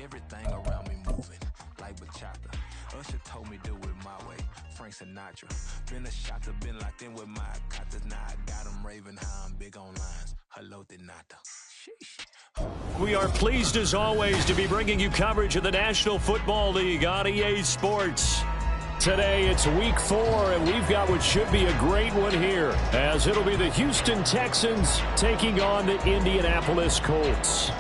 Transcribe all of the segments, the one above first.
everything around me moving like bachata. Usher told me do it my way. Frank Sinatra. Been a shotter, been locked in with my cotters. Now I got them raving how I'm big on lines. Hello, Denata. Sheesh. We are pleased as always to be bringing you coverage of the National Football League on EA Sports. Today it's week 4 and we've got what should be a great one here, as it'll be the Houston Texans taking on the Indianapolis Colts.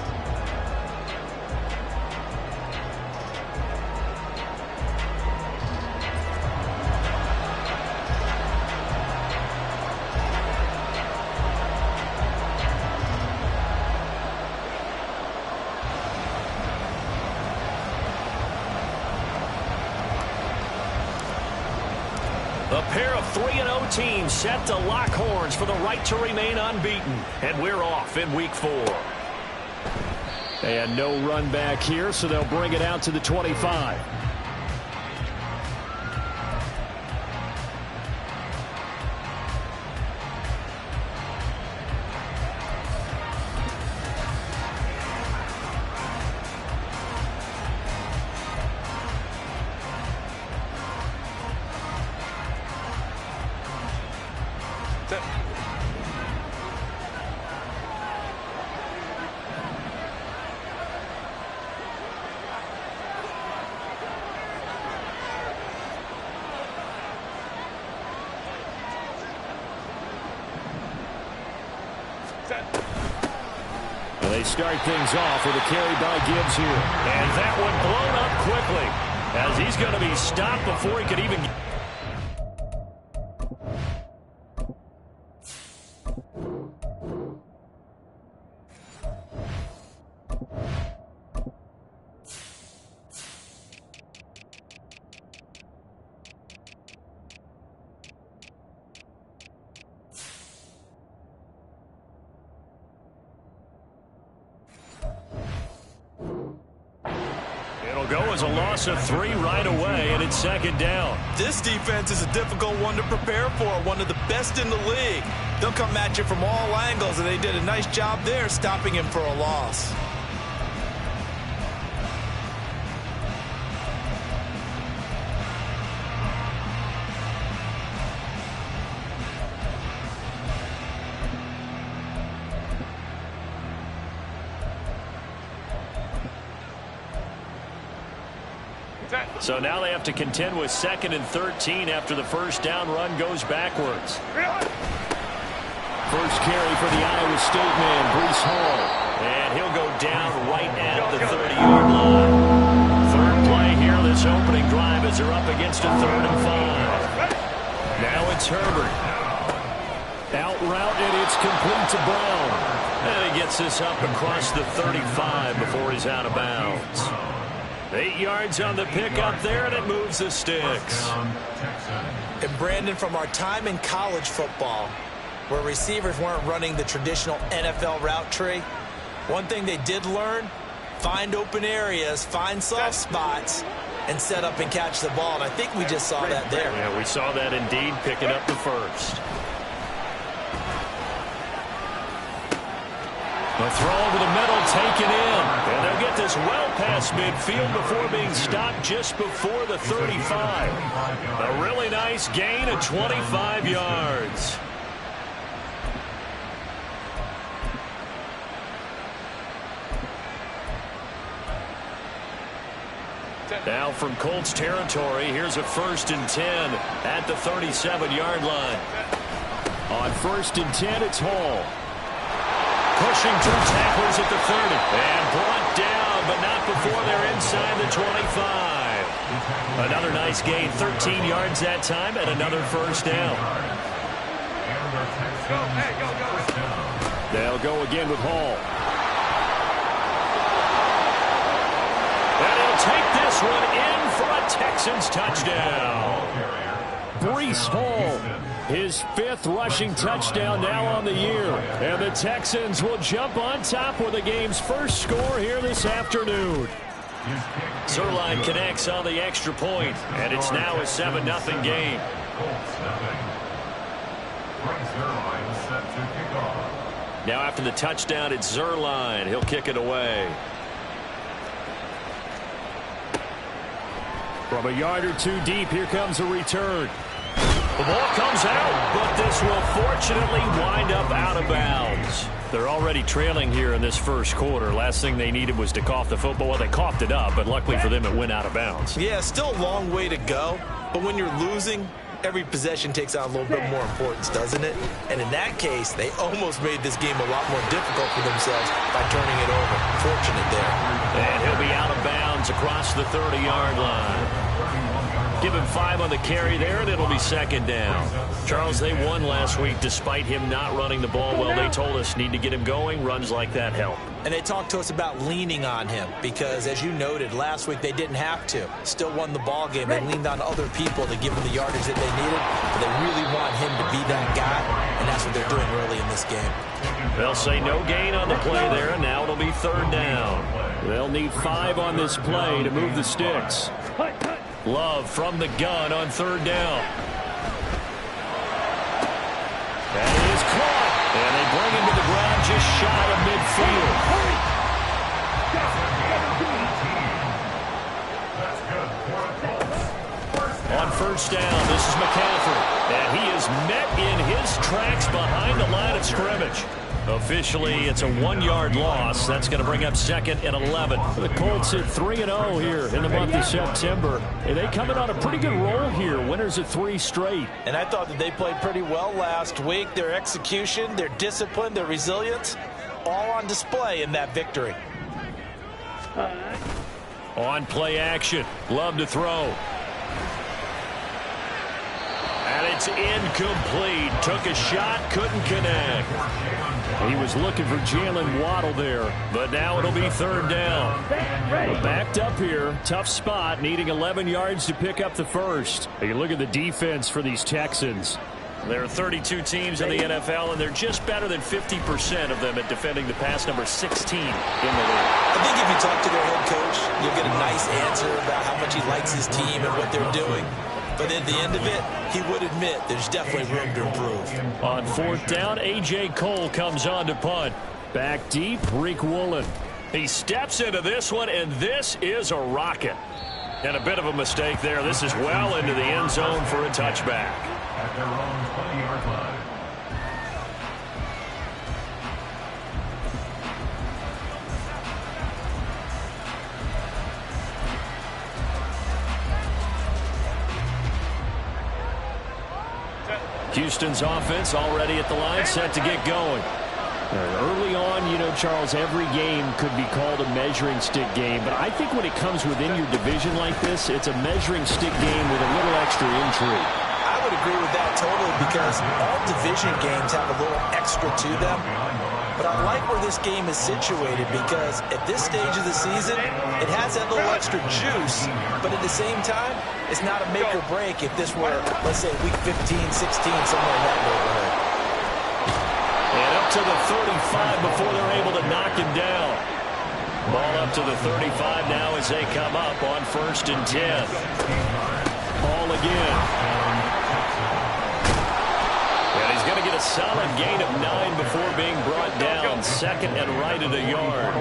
A pair of 3-0 teams set to lock horns for the right to remain unbeaten. And we're off in week 4. And no run back here, so they'll bring it out to the 25. They start things off with a carry by Gibbs here. And that one blown up quickly, as he's going to be stopped before he could even get... Go as a loss of 3 right away, and it's second down. This defense is a difficult one to prepare for, one of the best in the league. They'll come at you from all angles, and they did a nice job there stopping him for a loss. So now they have to contend with 2nd and 13 after the first down run goes backwards. First carry for the Iowa State man, Breece Hall. And he'll go down right at the 30-yard line. Third play here, this opening drive as they're up against a 3rd and 5. Now it's Herbert. Out route, and it's complete to Brown. And he gets this up across the 35 before he's out of bounds. 8 yards on the pickup there, and it moves the sticks. And Brandon, from our time in college football, where receivers weren't running the traditional NFL route tree, one thing they did learn, find open areas, find soft spots, and set up and catch the ball. And I think we just saw that there. Yeah, we saw that indeed, picking up the first. A throw over the middle, taken in. And they'll get this well past midfield before being stopped just before the 35. A really nice gain of 25 yards. Now from Colts territory, here's a 1st and 10 at the 37-yard line. On 1st and 10, it's Hall. Pushing through tacklers at the 30. And brought down, but not before they're inside the 25. Another nice gain, 13 yards that time, and another first down. They'll go again with Hall. And he'll take this one in for a Texans touchdown. Breece Hall, his 5th rushing touchdown now on the year. And the Texans will jump on top with the game's first score here this afternoon. Zerline connects on the extra point, and it's now a 7-0 game. Now after the touchdown, it's Zerline. He'll kick it away. From a yard or two deep, here comes a return. The ball comes out, but this will fortunately wind up out of bounds. They're already trailing here in this first quarter. Last thing they needed was to cough the football. Well, they coughed it up, but luckily for them, it went out of bounds. Yeah, still a long way to go, but when you're losing, every possession takes on a little bit more importance, doesn't it? And in that case, they almost made this game a lot more difficult for themselves by turning it over. Fortunate there. And he'll be out of bounds across the 30-yard line. Give him 5 on the carry there, and it'll be second down. Charles, they won last week despite him not running the ball well. They told us need to get him going. Runs like that help. And they talked to us about leaning on him because, as you noted, last week they didn't have to. Still won the ball game. They leaned on other people to give him the yardage that they needed, but they really want him to be that guy, and that's what they're doing early in this game. They'll say no gain on the play there, and now it'll be third down. They'll need 5 on this play to move the sticks. Love from the gun on third down. That is caught. And they bring him to the ground just shy of midfield. On first down, this is McCaffrey. And he is met in his tracks behind the line of scrimmage. Officially, it's a 1-yard loss. That's going to bring up second and 11. The Colts at 3-0 here in the month of September. And they come in on a pretty good roll here. Winners of 3 straight. And I thought that they played pretty well last week. Their execution, their discipline, their resilience, all on display in that victory. On play action. Love to throw. And it's incomplete. Took a shot, couldn't connect. He was looking for Jalen Waddle there, but now it'll be third down. Backed up here, tough spot, needing 11 yards to pick up the first. You look at the defense for these Texans. There are 32 teams in the NFL, and they're just better than 50% of them at defending the pass, number 16 in the league. I think if you talk to their head coach, you'll get a nice answer about how much he likes his team and what they're doing. But at the end of it, he would admit there's definitely room to improve. On fourth down, A.J. Cole comes on to punt. Back deep, Rick Woolen. He steps into this one, and this is a rocket. And a bit of a mistake there. This is well into the end zone for a touchback. At their own 20-yard line. Houston's offense already at the line, set to get going. Early on, you know, Charles, every game could be called a measuring stick game, but I think when it comes within your division like this, it's a measuring stick game with a little extra intrigue. I would agree with that totally because all division games have a little extra to them. But I like where this game is situated because at this stage of the season, it has that little extra juice, but at the same time, it's not a make or break if this were, let's say, week 15, 16, somewhere in that neighborhood. And up to the 35 before they're able to knock him down. Ball up to the 35 now as they come up on 1st and 10. Ball again. And he's going to get a solid gain of 9 before being brought down. Second and right at a yard.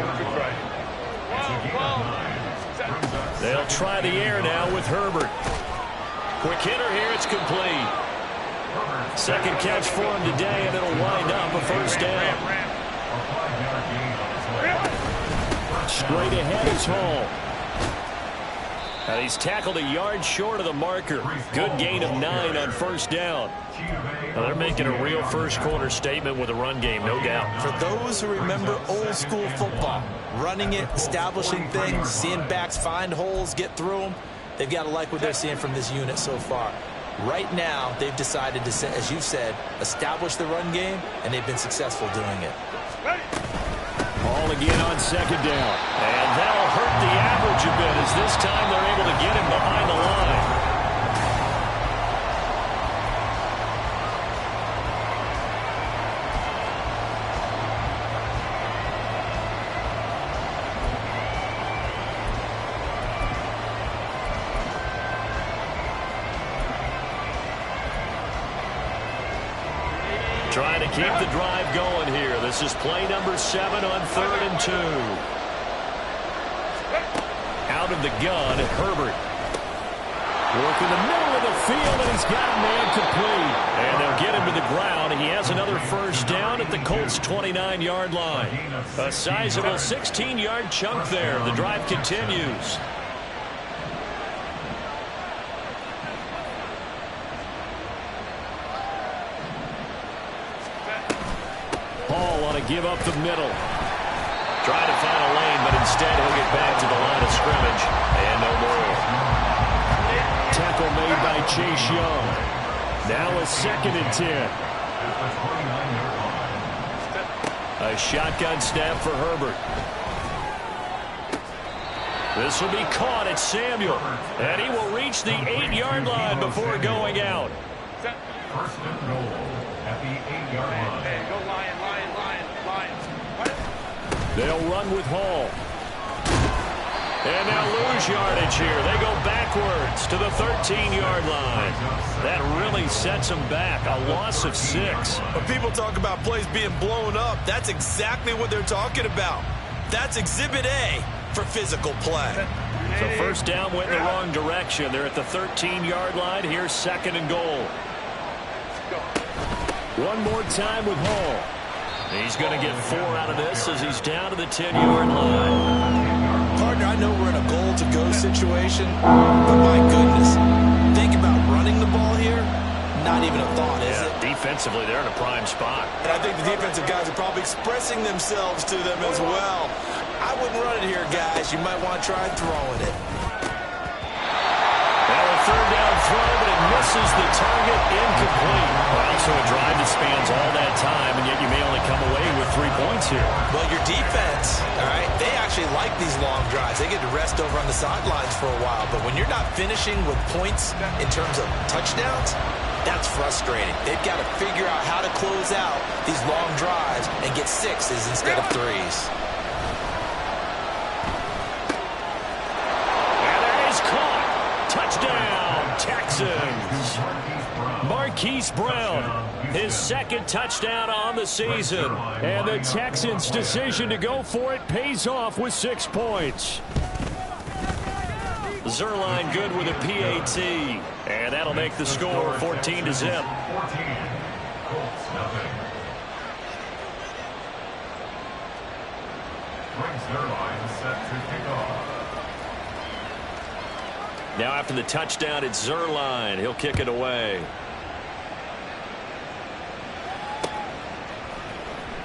They'll try the air now with Herbert. Quick hitter here, it's complete. Second catch for him today, and it'll wind up a first down. Straight ahead is Hall. And he's tackled a yard short of the marker. Good gain of 9 on first down. Now they're making a real first quarter statement with a run game, no doubt. For those who remember old school football, running it, establishing things, seeing backs find holes, get through them, they've got to like what they're seeing from this unit so far. Right now, they've decided to, as you said, establish the run game, and they've been successful doing it. Ball again on second down. And that'll hurt the average a bit as this time they're able to get him behind the line. Trying to keep the drive going here. This is play number 7 on 3rd and 2. Out of the gun, Herbert. Working the middle of the field, and he's got a man complete. And they'll get him to the ground. He has another first down at the Colts' 29-yard line. A sizable 16-yard chunk there. The drive continues. Hall on a give up the middle. Trying to find a lane, but instead he'll get back to the line of scrimmage. And no more. Tackle made by Chase Young. Now a 2nd and 10. A shotgun snap for Herbert. This will be caught at Samuel. And he will reach the 8-yard line before going out. First and goal at the 8-yard line. Hey, go Lion, Lion. They'll run with Hall. And they'll lose yardage here. They go backwards to the 13-yard line. That really sets them back. A loss of 6. When people talk about plays being blown up, that's exactly what they're talking about. That's Exhibit A for physical play. So first down went in the wrong direction. They're at the 13-yard line. Here's 2nd and goal. One more time with Hall. He's going to get 4 out of this as he's down to the 10-yard line. Partner, I know we're in a goal-to-go situation, but my goodness, think about running the ball here. Not even a thought, is it? Defensively, they're in a prime spot. And I think the defensive guys are probably expressing themselves to them as well. I wouldn't run it here, guys. You might want to try throwing it. Now a 3rd down throw, but it misses the target, incomplete. Well, so a drive that spans all that time, and yet you may only come away with 3 points here. Well, your defense, all right, they actually like these long drives. They get to rest over on the sidelines for a while, but when you're not finishing with points in terms of touchdowns, that's frustrating. They've got to figure out how to close out these long drives and get 6s instead of 3s. Touchdown, Texans. Marquise Brown, his 2nd touchdown on the season. And the Texans' decision to go for it pays off with 6 points. Zerline good with a PAT. And that'll make the score 14-0. 14. Colts nothing. Brings Zerline set to kick off. Now after the touchdown, it's Zerline. He'll kick it away.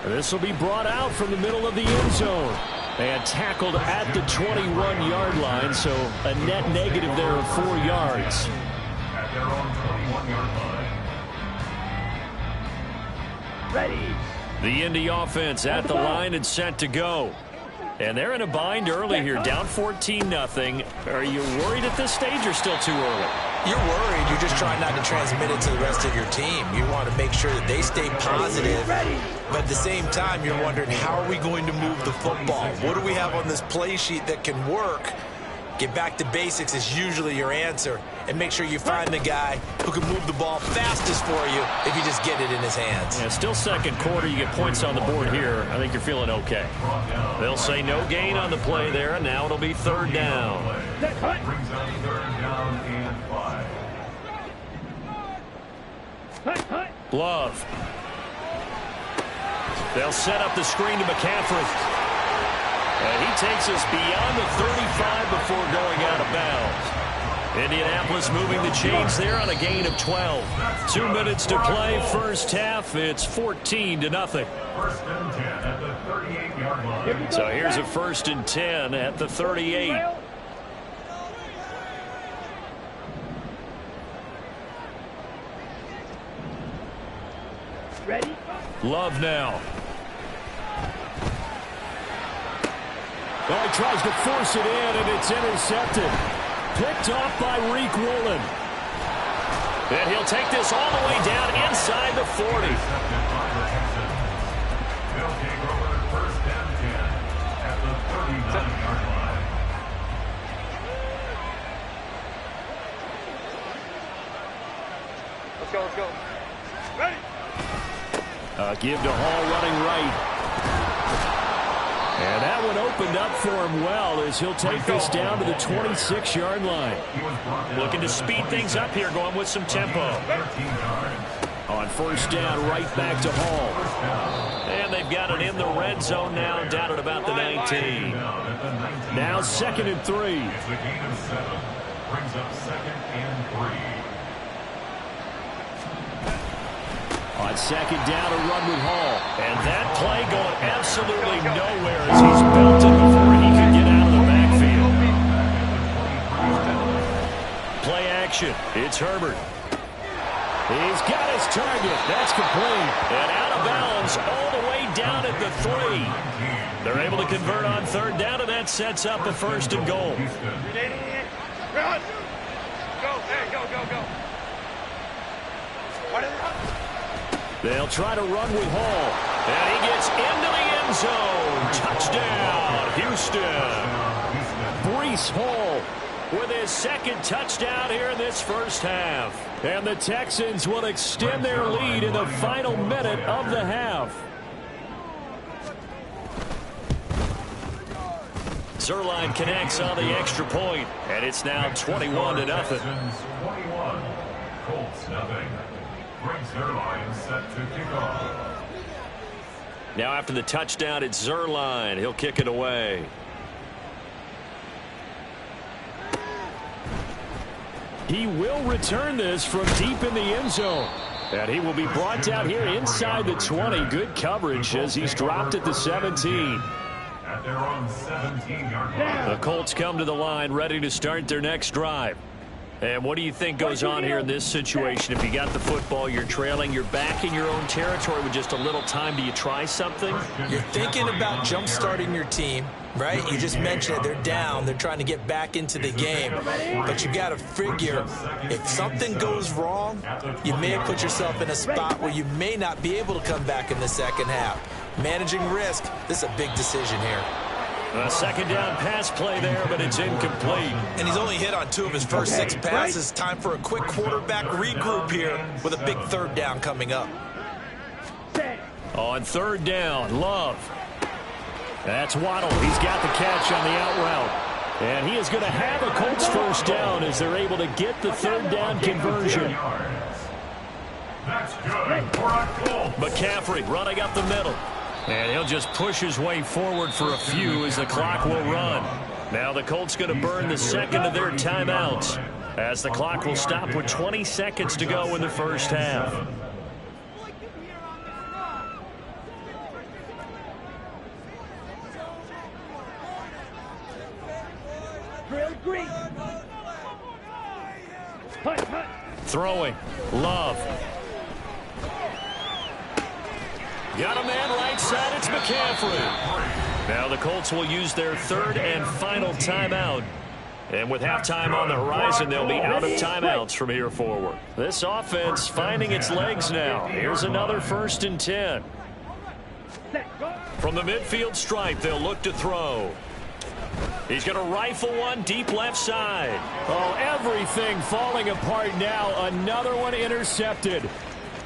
This will be brought out from the middle of the end zone. And tackled at the 21-yard line, so a net negative there of 4 yards. At their own 21-yard line. Ready. The Indy offense at the line and set to go. And they're in a bind early here, down 14-0. Are you worried at this stage or still too early? You're worried. You're just trying not to transmit it to the rest of your team. You want to make sure that they stay positive. But at the same time, you're wondering, how are we going to move the football? What do we have on this play sheet that can work? Get back to basics is usually your answer. And make sure you find the guy who can move the ball fastest for you if you just get it in his hands. Yeah, still 2nd quarter. You get points on the board here. I think you're feeling okay. They'll say no gain on the play there, and now it'll be 3rd down. Brings up 3rd down and 5. Love. They'll set up the screen to McCaffrey. And he takes us beyond the 35 before going out of bounds. Indianapolis moving the chains there on a gain of 12. 2 minutes to play, first half. It's 14-0. 1st and 10 at the 38-yard line. So here's a 1st and 10 at the 38. Ready? Love now. Well, he tries to force it in, and it's intercepted. Picked off by Reek Woolen. And he'll take this all the way down inside the 40. They'll take over 1st and 10 at the 39-yard line. Let's go. Ready? Give to Hall running right. And that one opened up for him well as he'll take this down to the 26-yard line. Looking to speed things up here, going with some tempo. On first down, right back to Hall. And they've got it in the red zone now, down at about the 19. Now 2nd and 3. It's a gain of 7. Brings up 2nd and 3. On 2nd down, a run with Hall. And that play going absolutely nowhere as he's belted before he could get out of the backfield. Play action. It's Herbert. He's got his target. That's complete. And out of bounds all the way down at the 3. They're able to convert on 3rd down, and that sets up a 1st and goal. Run! Go, hey, go, go, go. They'll try to run with Hall. And he gets into the end zone. Touchdown, Houston. Breece Hall with his 2nd touchdown here in this first half. And the Texans will extend their lead in the final minute of the half. Zuerlein connects on the extra point, and it's now 21-0. 21. Colts nothing. Greg Zuerlein set to kick off. Now after the touchdown, it's Zuerlein. He'll kick it away. He will return this from deep in the end zone. And he will be brought down here inside the 20. Good coverage as he's dropped at the 17. At their own 17-yard line. The Colts come to the line ready to start their next drive. And what do you think goes on here in this situation? If you got the football, you're trailing, you're back in your own territory with just a little time. Do you try something? You're thinking about jump-starting your team, right? You just mentioned it. They're down. They're trying to get back into the game. But you got to figure if something goes wrong, you may have put yourself in a spot where you may not be able to come back in the second half. Managing risk, this is a big decision here. A 2nd down pass play there, but it's incomplete. And he's only hit on 2 of his first 6 passes. Time for a quick quarterback regroup here with a big 3rd down coming up. On 3rd down, Love. That's Waddle. He's got the catch on the out route. And he is going to have a Colts first down as they're able to get the 3rd down conversion. That's good for a Colts. McCaffrey running up the middle. And he'll just push his way forward for a few as the clock will run. Now the Colts going to burn the 2nd of their timeouts as the clock will stop with 20 seconds to go in the first half. Throwing. Love. Got a man right side. It's McCaffrey. Now the Colts will use their 3rd and final timeout. And with halftime on the horizon, they'll be out of timeouts from here forward. This offense finding its legs now. Here's another 1st and 10. From the midfield stripe, they'll look to throw. He's going to rifle one deep left side. Oh, everything falling apart now. Another one intercepted.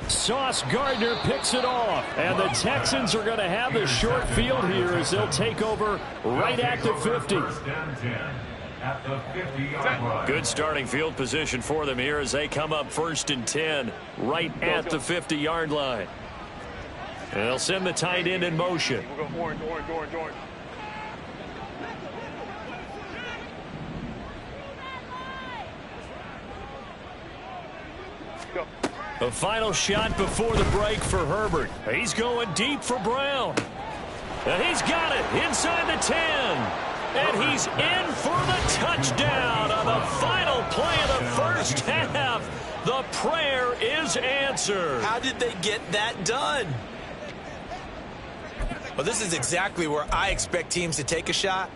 Sauce Gardner picks it off. And the Texans are going to have the short field here as they'll take over right at the 50. At the 50-yard line. Good starting field position for them here as they come up 1st and 10 right at the 50-yard line. And they'll send the tight end in motion. We'll go orange. Go. A final shot before the break for Herbert. He's going deep for Brown. And he's got it inside the 10. And he's in for the touchdown on the final play of the first half. The prayer is answered. How did they get that done? Well, this is exactly where I expect teams to take a shot.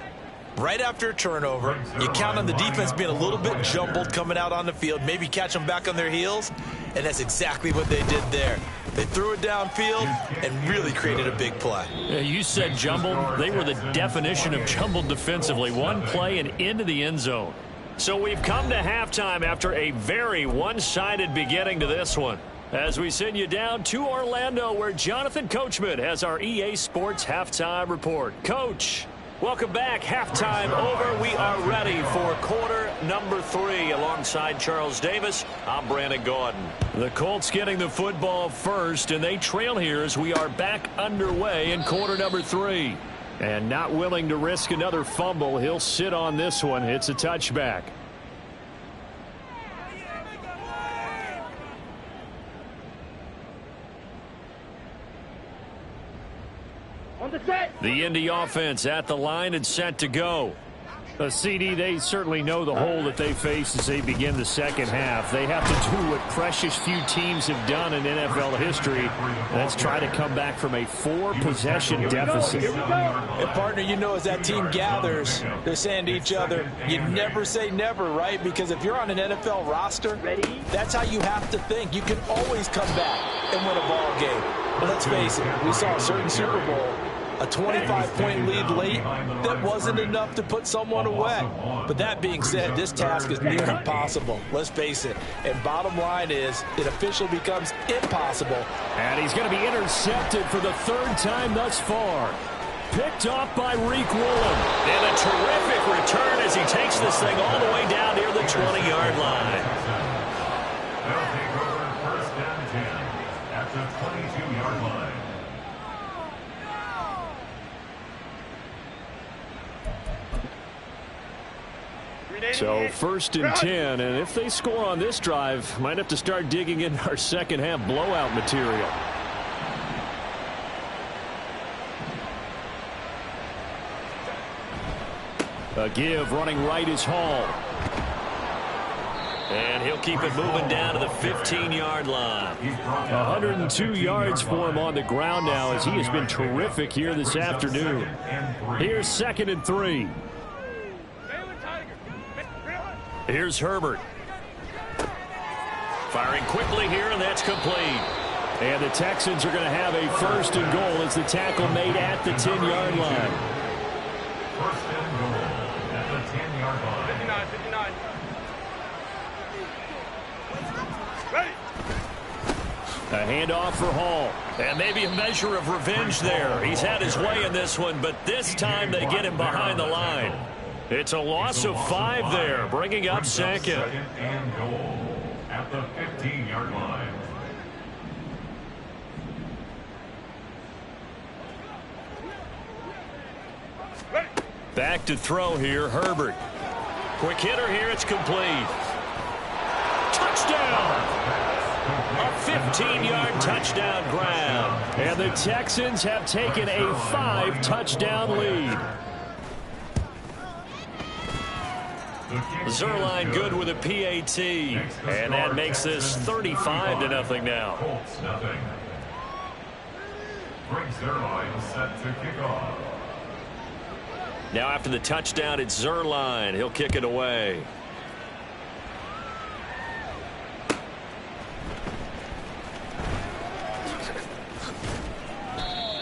Right after a turnover, you count on the defense being a little bit jumbled coming out on the field, maybe catch them back on their heels, and that's exactly what they did there. They threw it downfield and really created a big play. Yeah, you said jumbled. They were the definition of jumbled defensively. One play and into the end zone. So we've come to halftime after a very one-sided beginning to this one. As we send you down to Orlando, where Jonathan Coachman has our EA Sports Halftime Report. Coach. Welcome back. Halftime over. We are ready for quarter number 3. Alongside Charles Davis, I'm Brandon Gordon. The Colts getting the football first, and they trail here as we are back underway in quarter number 3. And not willing to risk another fumble, he'll sit on this one. It's a touchback. The Indy offense at the line and set to go. CD, they certainly know the hole that they face as they begin the second half. They have to do what precious few teams have done in NFL history. Let's try to come back from a 4-possession deficit. And partner, you know, as that team gathers, they're saying to each other, you never say never, right? Because if you're on an NFL roster, that's how you have to think. You can always come back and win a ball game. But let's face it, we saw a certain Super Bowl, a 25-point lead late, that wasn't enough to put someone away. But that being said, this task is near impossible. Let's face it. And bottom line is, it officially becomes impossible. And he's going to be intercepted for the 3rd time thus far. Picked off by Reek Woolen. And a terrific return as he takes this thing all the way down near the 20-yard line. They'll take over first down 10 at the 22-yard line. So 1st and 10, and if they score on this drive, might have to start digging in our second half blowout material. A give running right is Hall. And he'll keep it moving down to the 15-yard line. 102 yards for him on the ground now as he has been terrific here this afternoon. Here's 2nd and 3. Here's Herbert. Firing quickly here, and that's complete. And the Texans are going to have a 1st and goal as the tackle made at the 10-yard line. 1st and goal at the 10-yard line. 59. Ready. A handoff for Hall. And maybe a measure of revenge there. He's had his way in this one, but this time they get him behind the line. It's a loss of 5 there, bringing up 2nd. 2nd and goal at the 15-yard line. Back to throw here, Herbert. Quick hitter here, it's complete. Touchdown! A 15-yard touchdown grab. And the Texans have taken a 5-touchdown lead. Zerline good with a PAT, and that makes this 35-0 now. Colts nothing. Greg Zerline set to kick off. Now after the touchdown, it's Zerline. He'll kick it away.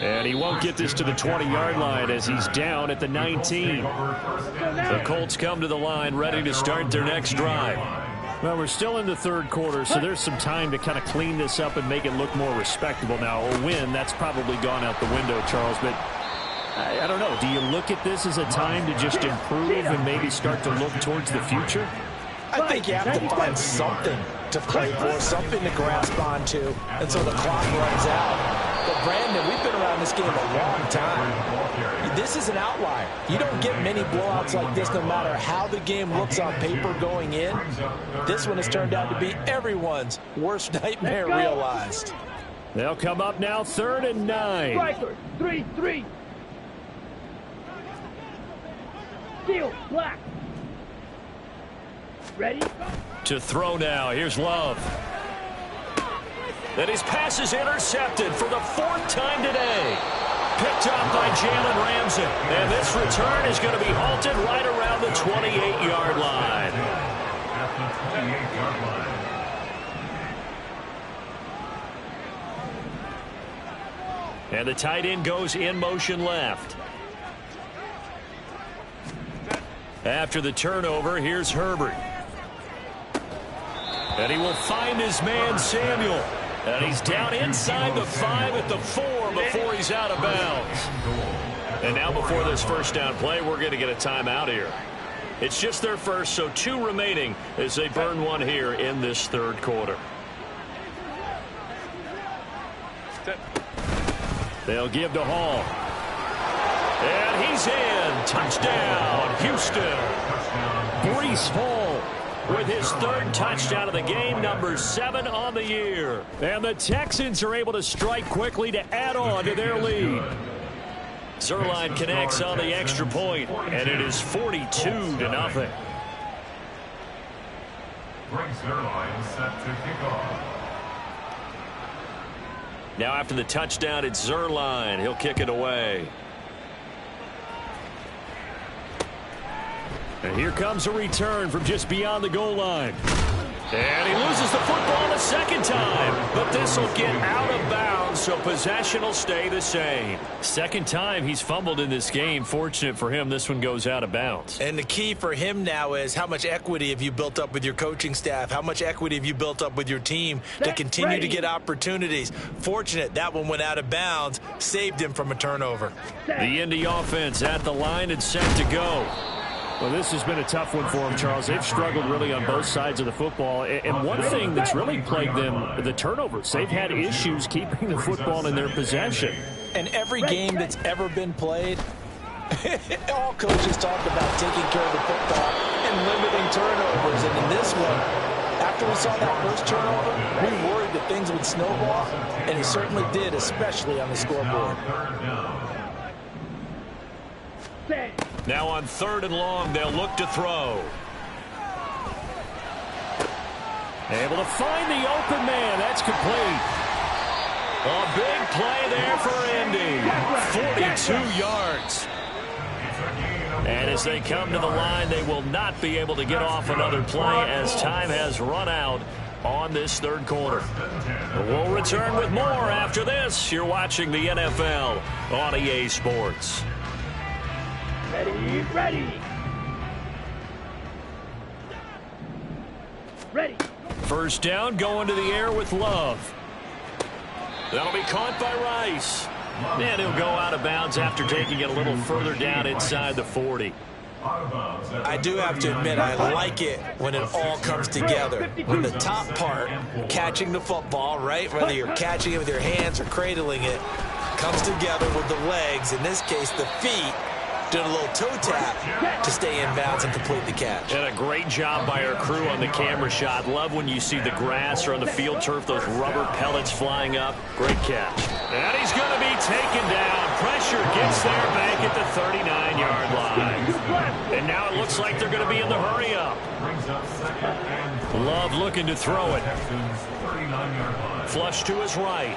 And he won't get this to the 20-yard line as he's down at the 19. The Colts come to the line ready to start their next drive. Well, we're still in the 3rd quarter, so there's some time to kind of clean this up and make it look more respectable now. A win, that's probably gone out the window, Charles, but I don't know. Do you look at this as a time to just improve and maybe start to look towards the future? I think you have to find something to play for, something to grasp onto until the clock runs out. But, Brandon, we've been around this game a long time. This is an outlier. You don't get many blowouts like this no matter how the game looks on paper going in. This one has turned out to be everyone's worst nightmare realized. They'll come up now 3rd and 9. Striker, 3-3. Steel, black. Ready? To throw now. Here's Love. And his pass is intercepted for the 4th time today. Picked up by Jalen Ramsey. And this return is going to be halted right around the 28-yard line. At the 28-yard line. And the tight end goes in motion left. After the turnover, here's Herbert. And he will find his man, Samuel. And he's down inside the 5 at the 4 before he's out of bounds. And now before this first down play, we're going to get a timeout here. It's just their first, so 2 remaining as they burn one here in this third quarter. They'll give to Hall. And he's in. Touchdown, Houston. Breece Hall with his 3rd touchdown of the game, number 7 on the year. And the Texans are able to strike quickly to add on to their lead. Zerline connects on the extra point, and it is 42-0. Greg Zerline set to kick off. Now after the touchdown, it's Zerline. He'll kick it away. And here comes a return from just beyond the goal line. And he loses the football the second time. But this will get out of bounds, so possession will stay the same. Second time he's fumbled in this game. Fortunate for him, this one goes out of bounds. And the key for him now is how much equity have you built up with your coaching staff? How much equity have you built up with your team to continue to get opportunities? Fortunate that one went out of bounds, saved him from a turnover. The Indy offense at the line and set to go. Well, this has been a tough one for them, Charles. They've struggled really on both sides of the football. And one thing that's really plagued them, the turnovers. They've had issues keeping the football in their possession. And every game that's ever been played, all coaches talk about taking care of the football and limiting turnovers. And in this one, after we saw that first turnover, we worried that things would snowball, and it certainly did, especially on the scoreboard. Now on 3rd and long, they'll look to throw. Able to find the open man. That's complete. A big play there for Indy. 42 yards. And as they come to the line, they will not be able to get off another play as time has run out on this third quarter. We'll return with more after this. You're watching the NFL on EA Sports. Ready, ready. Ready. First down, going to the air with Love. That'll be caught by Rice. And he'll go out of bounds after taking it a little further down inside the 40. I do have to admit, I like it when it all comes together. When the top part, catching the football, right, whether you're catching it with your hands or cradling it, comes together with the legs, in this case the feet, doing a little toe tap to stay in bounds and complete the catch. And a great job by our crew on the camera shot. Love when you see the grass or on the field turf, those rubber pellets flying up. Great catch. And he's going to be taken down. Pressure gets there back at the 39-yard line. And now it looks like they're going to be in the hurry-up. Love looking to throw it. Flush to his right.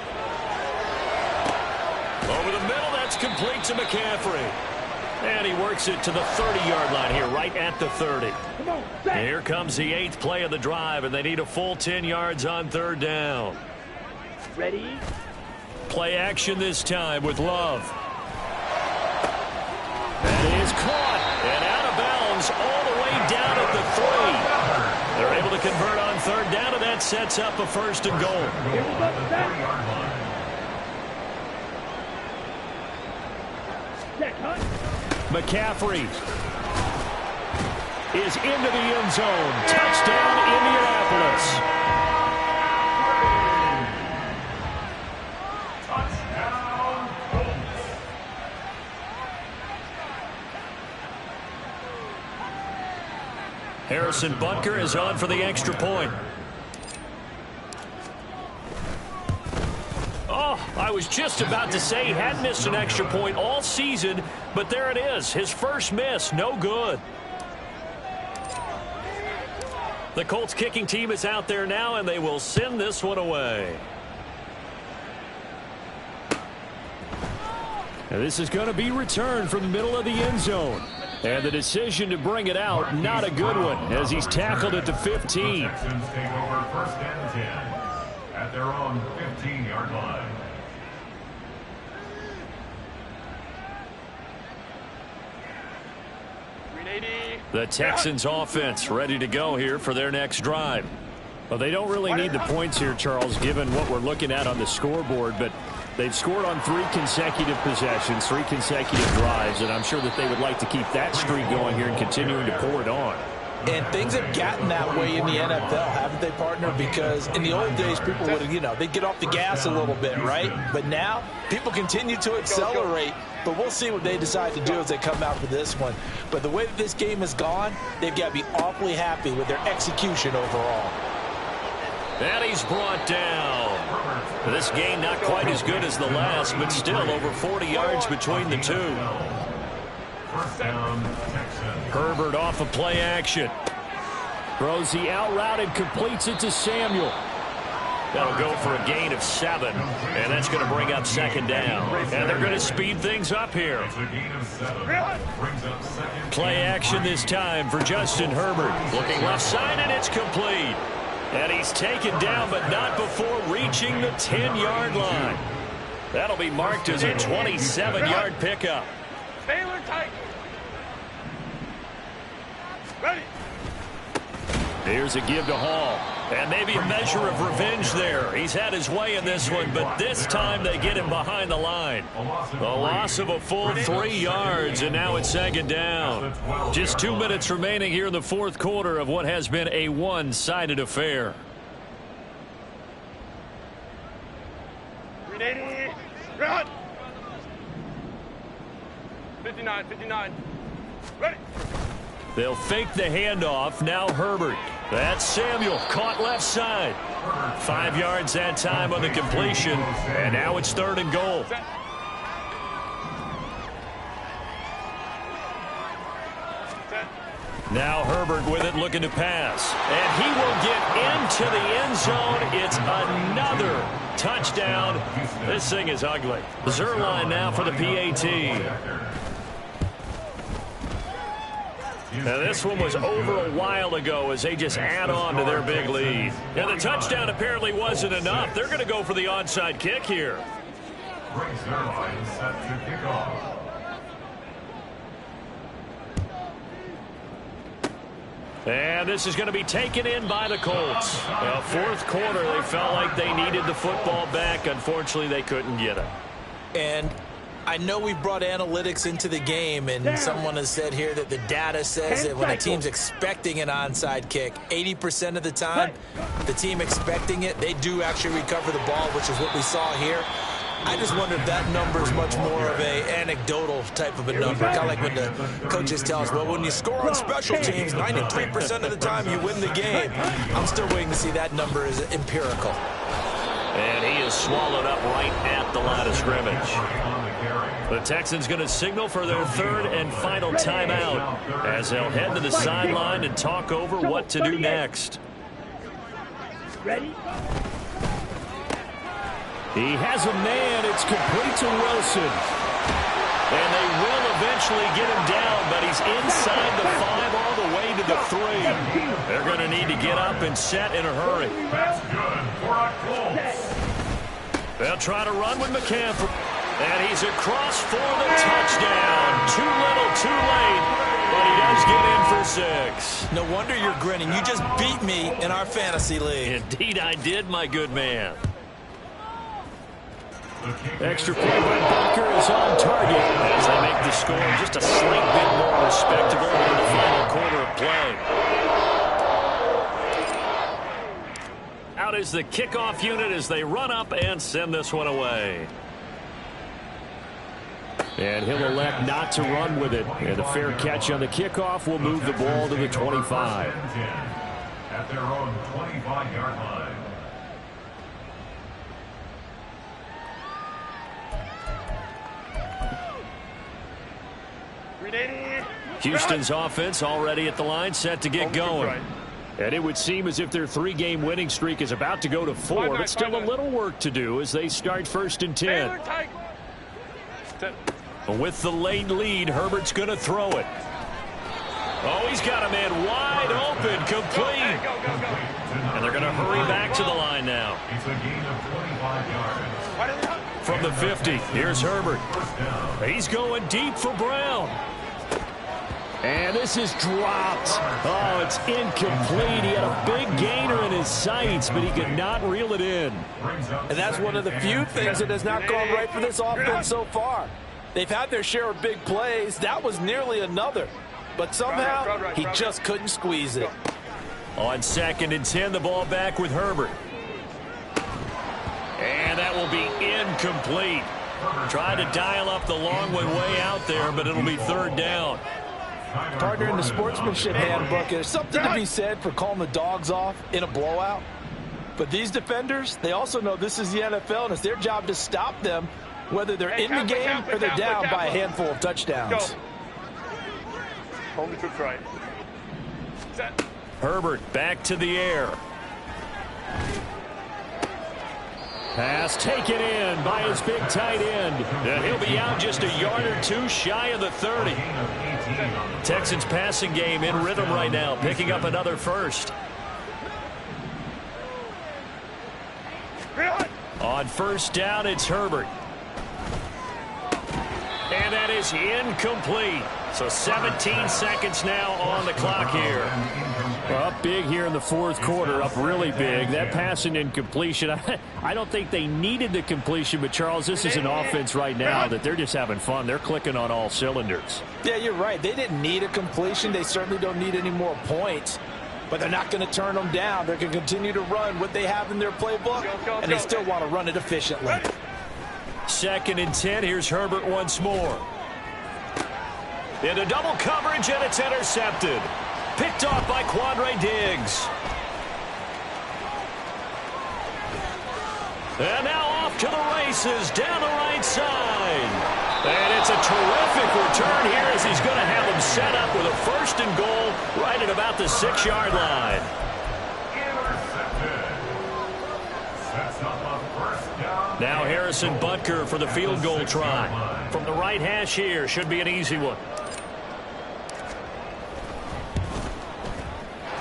Over the middle, that's complete to McCaffrey. And he works it to the 30-yard line here, right at the 30. And here comes the 8th play of the drive, and they need a full 10 yards on 3rd down. Ready. Play action this time with Love. That is caught and out of bounds all the way down at the 3. They're able to convert on 3rd down, and that sets up a 1st and goal. Here we go, set. Set, hunt. McCaffrey is into the end zone. Touchdown, Indianapolis. Touchdown, Colts. Harrison Butker is on for the extra point. Oh, I was just about to say he hadn't missed an extra point all season, but there it is. His first miss, no good. The Colts kicking team is out there now, and they will send this one away. And this is going to be returned from the middle of the end zone. And the decision to bring it out, not a good one, as he's tackled at the 15. The Texans take over 1st and 10 at their own 15-yard line. The Texans offense ready to go here for their next drive. Well, they don't really need the points here, Charles, given what we're looking at on the scoreboard, but They've scored on 3 consecutive possessions, 3 consecutive drives, and I'm sure that they would like to keep that streak going here and continuing to pour it on. And things have gotten that way in the NFL, haven't they, partner? Because in the old days, people would, they'd get off the gas a little bit, right? But now, people continue to accelerate. But we'll see what they decide to do as they come out for this one. But the way that this game has gone, they've got to be awfully happy with their execution overall. And he's brought down. This game not quite as good as the last, but still over 40 yards between the two. First down, Texans. Herbert off of play action. Throws the out route and completes it to Samuel. That'll go for a gain of 7, and that's going to bring up second down. And they're going to speed things up here. It's a gain of 7. Brings up second. Play action this time for Justin Herbert. Looking left side, and it's complete. And he's taken down, but not before reaching the 10-yard line. That'll be marked as a 27-yard pickup. Baylor tight. Ready. Here's a give to Hall. And maybe a measure of revenge there. He's had his way in this one, but this time they get him behind the line. A loss of a full 3 yards, and now it's second down. Just 2 minutes remaining here in the fourth quarter of what has been a one-sided affair. Ready. Run. 59. Ready. They'll fake the handoff. Now Herbert. That's Samuel. Caught left side. 5 yards that time on the completion. And now it's 3rd and goal. Now Herbert with it, looking to pass. And he will get into the end zone. It's another touchdown. This thing is ugly. Zerline now for the PAT. Now this one was over a while ago as they just add on to their big lead. And the touchdown apparently wasn't enough. They're going to go for the onside kick here. Brings Zerline set to kick off. And this is going to be taken in by the Colts. Now, fourth quarter, they felt like they needed the football back. Unfortunately, they couldn't get it. And I know we brought analytics into the game, and someone has said here that the data says that when a team's expecting an onside kick, 80% of the time, the team expecting it, they do actually recover the ball, which is what we saw here. I just wonder if that number is much more of a anecdotal type of a number, kind of like when the coaches tell us, well, when you score on special teams, 93% of the time you win the game. I'm still waiting to see that number is empirical. And he is swallowed up right at the line of scrimmage. The Texans going to signal for their 3rd and final timeout as they'll head to the sideline and talk over what to do next. Ready? He has a man. It's complete to Wilson. And they will eventually get him down, but he's inside the 5 all the way to the 3. They're going to need to get up and set in a hurry. That's good for a Colts. They'll try to run with McCaffrey. And he's across for the touchdown. Too little, too late. But he does get in for 6. No wonder you're grinning. You just beat me in our fantasy league. Indeed I did, my good man. Extra point by Bunker is on target as they make the score just a slight bit more respectable in the final quarter of play. Out is the kickoff unit as they run up and send this one away. And he'll elect not to run with it. And a fair catch on the kickoff will move the ball to the 25. At their own 25-yard line. Houston's offense already at the line, set to get going. And it would seem as if their 3-game winning streak is about to go to 4, but still a little work to do as they start 1st and 10. With the late lead, Herbert's going to throw it. Oh, he's got a man wide open, complete. And they're going to hurry back to the line now. It's a gain of 25 yards. From the 50, here's Herbert. He's going deep for Brown. And this is dropped. Oh, it's incomplete. He had a big gainer in his sights, but he could not reel it in. And that's one of the few things that has not gone right for this offense so far. They've had their share of big plays. That was nearly another. But somehow, he just couldn't squeeze it. On 2nd and 10, the ball back with Herbert. And that will be incomplete. Tried to dial up the long one way out there, but it'll be 3rd down. Partner, in the sportsmanship handbook, there's something to be said for calling the dogs off in a blowout. But these defenders, they also know this is the NFL, and it's their job to stop them, whether they're in the game or they're down by a handful of touchdowns. Hold the troops right. Set. Herbert back to the air. Pass taken in by his big tight end. And he'll be out just a yard or two shy of the 30. Texans passing game in rhythm right now, picking up another first. On 1st down, it's Herbert. And that is incomplete. So 17 seconds now on the clock here. Well, up big here in the 4th quarter, up really big. That pass and incompletion, I don't think they needed the completion, but Charles, this is an offense right now that they're just having fun. They're clicking on all cylinders. Yeah, you're right. They didn't need a completion. They certainly don't need any more points. But they're not going to turn them down. They're going to continue to run what they have in their playbook, and they still want to run it efficiently. 2nd and 10. Here's Herbert once more. Into double coverage, and it's intercepted. Picked off by Quandre Diggs. And now off to the races down the right side. And it's a terrific return here as he's going to have him set up with a 1st and goal right at about the 6-yard line. Now Harrison Butker for the field goal try. From the right hash here, should be an easy one.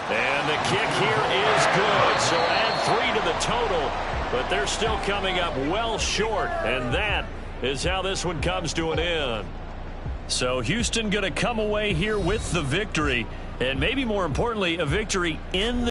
And the kick here is good. So add 3 to the total. But they're still coming up well short. And that is how this one comes to an end. So Houston going to come away here with the victory. And maybe more importantly, a victory in the